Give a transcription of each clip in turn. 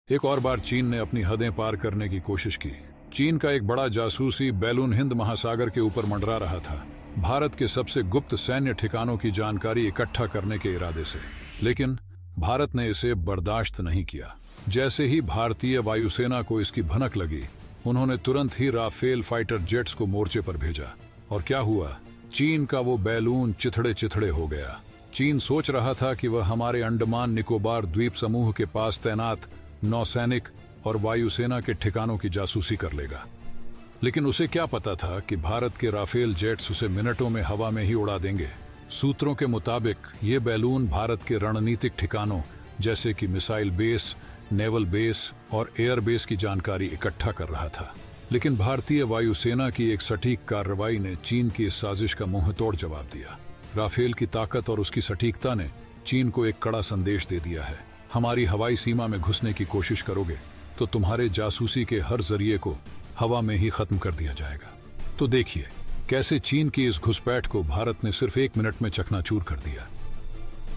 एक और बार चीन ने अपनी हदें पार करने की कोशिश की। चीन का एक बड़ा जासूसी बैलून हिंद महासागर के ऊपर मंडरा रहा था, भारत के सबसे गुप्त सैन्य ठिकानों की जानकारी इकट्ठा करने के इरादे से। लेकिन भारत ने इसे बर्दाश्त नहीं किया। जैसे ही भारतीय वायुसेना को इसकी भनक लगी, उन्होंने तुरंत ही राफेल फाइटर जेट्स को मोर्चे पर भेजा। और क्या हुआ? चीन का वो बैलून चिथड़े चिथड़े हो गया। चीन सोच रहा था कि वह हमारे अंडमान निकोबार द्वीप समूह के पास तैनात नौसैनिक और वायुसेना के ठिकानों की जासूसी कर लेगा। लेकिन उसे क्या पता था कि भारत के राफेल जेट्स उसे मिनटों में हवा में ही उड़ा देंगे। सूत्रों के मुताबिक ये बैलून भारत के रणनीतिक ठिकानों जैसे कि मिसाइल बेस, नेवल बेस और एयर बेस की जानकारी इकट्ठा कर रहा था। लेकिन भारतीय वायुसेना की एक सटीक कार्रवाई ने चीन की इस साजिश का मुंहतोड़ जवाब दिया। राफेल की ताकत और उसकी सटीकता ने चीन को एक कड़ा संदेश दे दिया है। हमारी हवाई सीमा में घुसने की कोशिश करोगे तो तुम्हारे जासूसी के हर जरिए को हवा में ही खत्म कर दिया जाएगा। तो देखिए कैसे चीन की इस घुसपैठ को भारत ने सिर्फ 1 मिनट में चकनाचूर कर दिया।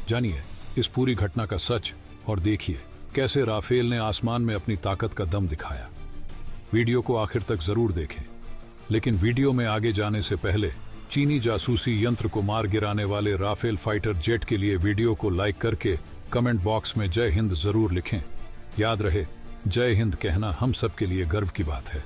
जानिए इस पूरी घटना का सच और देखिए कैसे राफेल ने आसमान में अपनी ताकत का दम दिखाया। वीडियो को आखिर तक जरूर देखें। लेकिन वीडियो में आगे जाने से पहले चीनी जासूसी यंत्र को मार गिराने वाले राफेल फाइटर जेट के लिए वीडियो को लाइक करके कमेंट बॉक्स में जय हिंद जरूर लिखें। याद रहे, जय हिंद कहना हम सबके लिए गर्व की बात है।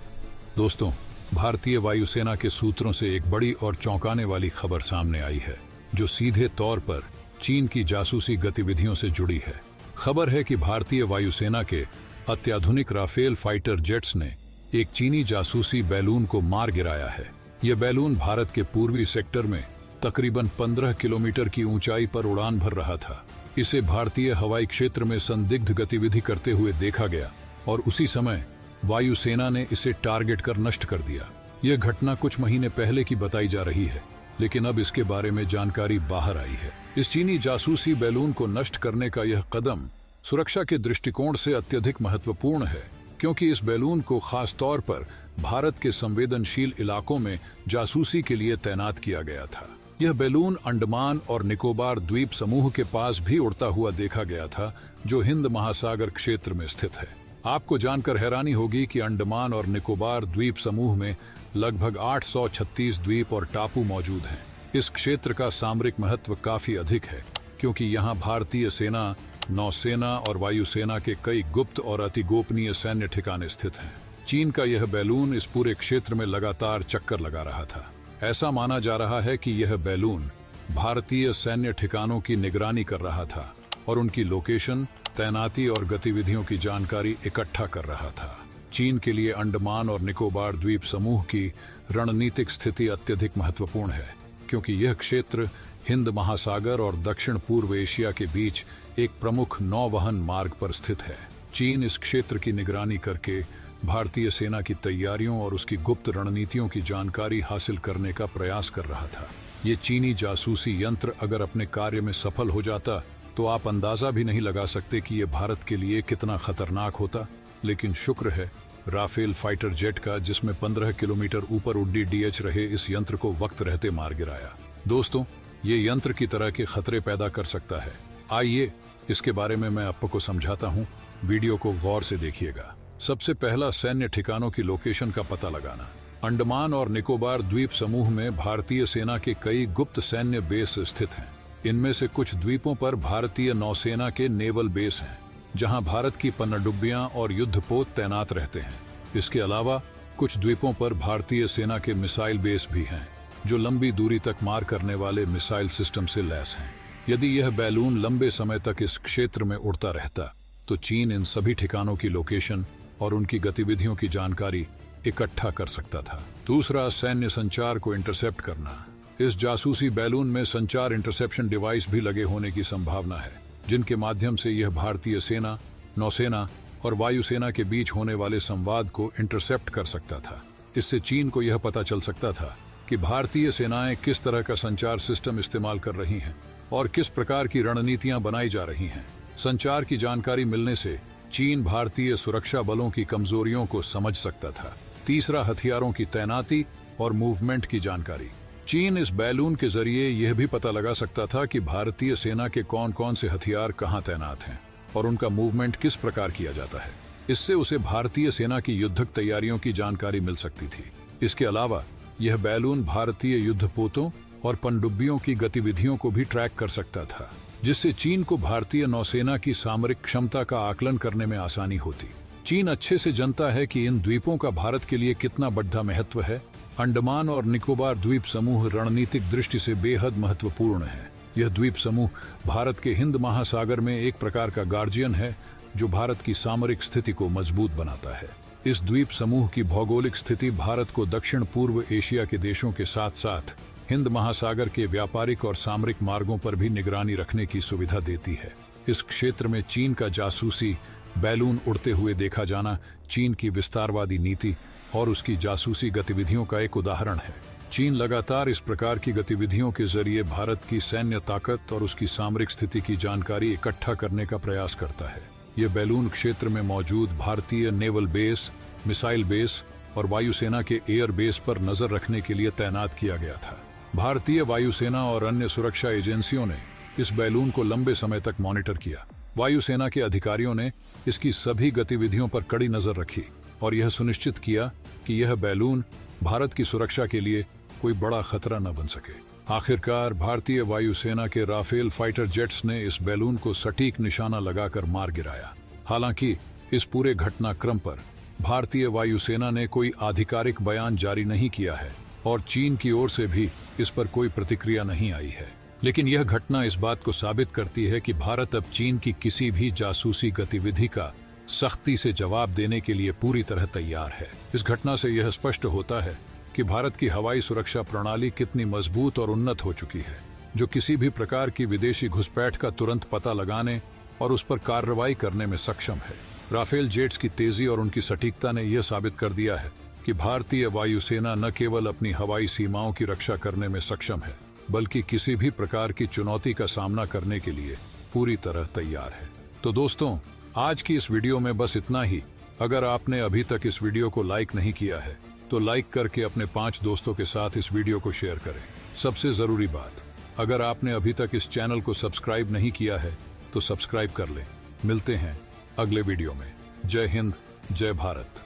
दोस्तों, भारतीय वायुसेना के सूत्रों से एक बड़ी और चौंकाने वाली खबर सामने आई है, जो सीधे तौर पर चीन की जासूसी गतिविधियों से जुड़ी है। खबर है कि भारतीय वायुसेना के अत्याधुनिक राफेल फाइटर जेट्स ने एक चीनी जासूसी बैलून को मार गिराया है। यह बैलून भारत के पूर्वी सेक्टर में तकरीबन 15 किलोमीटर की ऊंचाई पर उड़ान भर रहा था। इसे भारतीय हवाई क्षेत्र में संदिग्ध गतिविधि करते हुए देखा गया और उसी समय वायुसेना ने इसे टारगेट कर नष्ट कर दिया। यह घटना कुछ महीने पहले की बताई जा रही है, लेकिन अब इसके बारे में जानकारी बाहर आई है। इस चीनी जासूसी बैलून को नष्ट करने का यह कदम सुरक्षा के दृष्टिकोण से अत्यधिक महत्वपूर्ण है, क्योंकि इस बैलून को खास तौर पर भारत के संवेदनशील इलाकों में जासूसी के लिए तैनात किया गया था। यह बैलून अंडमान और निकोबार द्वीप समूह के पास भी उड़ता हुआ देखा गया था, जो हिंद महासागर क्षेत्र में स्थित है। आपको जानकर हैरानी होगी कि अंडमान और निकोबार द्वीप समूह में लगभग 836 द्वीप और टापू मौजूद हैं। इस क्षेत्र का सामरिक महत्व काफी अधिक है, क्योंकि यहाँ भारतीय सेना, नौसेना और वायुसेना के कई गुप्त और अति गोपनीय सैन्य ठिकाने स्थित हैं। चीन का यह बैलून इस पूरे क्षेत्र में लगातार चक्कर लगा रहा था। ऐसा माना जा रहा है कि यह बैलून भारतीय सैन्य ठिकानों की निगरानी कर रहा था और उनकी लोकेशन, तैनाती और गतिविधियों की जानकारी इकट्ठा कर रहा था। चीन के लिए अंडमान और निकोबार द्वीप समूह की रणनीतिक स्थिति अत्यधिक महत्वपूर्ण है, क्योंकि यह क्षेत्र हिंद महासागर और दक्षिण पूर्व एशिया के बीच एक प्रमुख नौवहन मार्ग पर स्थित है। चीन इस क्षेत्र की निगरानी करके भारतीय सेना की तैयारियों और उसकी गुप्त रणनीतियों की जानकारी हासिल करने का प्रयास कर रहा था। ये चीनी जासूसी यंत्र अगर अपने कार्य में सफल हो जाता तो आप अंदाजा भी नहीं लगा सकते कि ये भारत के लिए कितना खतरनाक होता। लेकिन शुक्र है राफेल फाइटर जेट का, जिसमें 15 किलोमीटर ऊपर उड्डी रहे इस यंत्र को वक्त रहते मार गिराया। दोस्तों, ये यंत्र की तरह के खतरे पैदा कर सकता है। आइए इसके बारे में मैं आपको समझाता हूँ। वीडियो को गौर से देखिएगा। सबसे पहला, सैन्य ठिकानों की लोकेशन का पता लगाना। अंडमान और निकोबार द्वीप समूह में भारतीय सेना के कई गुप्त सैन्य बेस स्थित हैं। इनमें से कुछ द्वीपों पर भारतीय नौसेना के नेवल बेस हैं, जहां भारत की पनडुब्बियां और युद्धपोत तैनात रहते हैं। इसके अलावा कुछ द्वीपों पर भारतीय सेना के मिसाइल बेस भी हैं, जो लंबी दूरी तक मार करने वाले मिसाइल सिस्टम से लैस हैं। यदि यह बैलून लंबे समय तक इस क्षेत्र में उड़ता रहता तो चीन इन सभी ठिकानों की लोकेशन और उनकी गतिविधियों की जानकारी इकट्ठा कर सकता था। दूसरा, सैन्य संचार को इंटरसेप्ट करना। इस जासूसी बैलून में संचार इंटरसेप्शन डिवाइस भी लगे होने की संभावना है, जिनके माध्यम से यह भारतीय सेना, नौसेना और वायुसेना के बीच होने वाले संवाद को इंटरसेप्ट कर सकता था। इससे चीन को यह पता चल सकता था कि भारतीय सेनाएं किस तरह का संचार सिस्टम इस्तेमाल कर रही हैं और किस प्रकार की रणनीतियां बनाई जा रही हैं। संचार की जानकारी मिलने से चीन भारतीय सुरक्षा बलों की कमजोरियों को समझ सकता था। तीसरा, हथियारों की तैनाती और मूवमेंट की जानकारी। चीन इस बैलून के जरिए यह भी पता लगा सकता था कि भारतीय सेना के कौन कौन से हथियार कहां तैनात हैं और उनका मूवमेंट किस प्रकार किया जाता है। इससे उसे भारतीय सेना की युद्धक तैयारियों की जानकारी मिल सकती थी। इसके अलावा यह बैलून भारतीय युद्धपोतों और पनडुब्बियों की गतिविधियों को भी ट्रैक कर सकता था, जिससे चीन को भारतीय नौसेना की सामरिक क्षमता का आकलन करने में आसानी होती। चीन अच्छे से जानता है कि इन द्वीपों का भारत के लिए कितना बड़ा महत्व है। अंडमान और निकोबार द्वीप समूह रणनीतिक दृष्टि से बेहद महत्वपूर्ण है। यह द्वीप समूह भारत के हिंद महासागर में एक प्रकार का गार्जियन है, जो भारत की सामरिक स्थिति को मजबूत बनाता है। इस द्वीप समूह की भौगोलिक स्थिति भारत को दक्षिण पूर्व एशिया के देशों के साथ साथ हिंद महासागर के व्यापारिक और सामरिक मार्गों पर भी निगरानी रखने की सुविधा देती है। इस क्षेत्र में चीन का जासूसी बैलून उड़ते हुए देखा जाना चीन की विस्तारवादी नीति और उसकी जासूसी गतिविधियों का एक उदाहरण है। चीन लगातार इस प्रकार की गतिविधियों के जरिए भारत की सैन्य ताकत और उसकी सामरिक स्थिति की जानकारी इकट्ठा करने का प्रयास करता है। यह बैलून क्षेत्र में मौजूद भारतीय नेवल बेस, मिसाइल बेस और वायुसेना के एयर बेस पर नजर रखने के लिए तैनात किया गया था। भारतीय वायुसेना और अन्य सुरक्षा एजेंसियों ने इस बैलून को लंबे समय तक मॉनिटर किया। वायुसेना के अधिकारियों ने इसकी सभी गतिविधियों पर कड़ी नजर रखी और यह सुनिश्चित किया कि यह बैलून भारत की सुरक्षा के लिए कोई बड़ा खतरा न बन सके। आखिरकार भारतीय वायुसेना के राफेल फाइटर जेट्स ने इस बैलून को सटीक निशाना लगाकर मार गिराया। हालांकि इस पूरे घटनाक्रम पर भारतीय वायुसेना ने कोई आधिकारिक बयान जारी नहीं किया है और चीन की ओर से भी इस पर कोई प्रतिक्रिया नहीं आई है। लेकिन यह घटना इस बात को साबित करती है कि भारत अब चीन की किसी भी जासूसी गतिविधि का सख्ती से जवाब देने के लिए पूरी तरह तैयार है। इस घटना से यह स्पष्ट होता है कि भारत की हवाई सुरक्षा प्रणाली कितनी मजबूत और उन्नत हो चुकी है, जो किसी भी प्रकार की विदेशी घुसपैठ का तुरंत पता लगाने और उस पर कार्रवाई करने में सक्षम है। राफेल जेट्स की तेजी और उनकी सटीकता ने यह साबित कर दिया है कि भारतीय वायुसेना न केवल अपनी हवाई सीमाओं की रक्षा करने में सक्षम है, बल्कि किसी भी प्रकार की चुनौती का सामना करने के लिए पूरी तरह तैयार है। तो दोस्तों, आज की इस वीडियो में बस इतना ही। अगर आपने अभी तक इस वीडियो को लाइक नहीं किया है तो लाइक करके अपने 5 दोस्तों के साथ इस वीडियो को शेयर करें। सबसे जरूरी बात, अगर आपने अभी तक इस चैनल को सब्सक्राइब नहीं किया है तो सब्सक्राइब कर लें। मिलते हैं अगले वीडियो में। जय हिंद, जय भारत।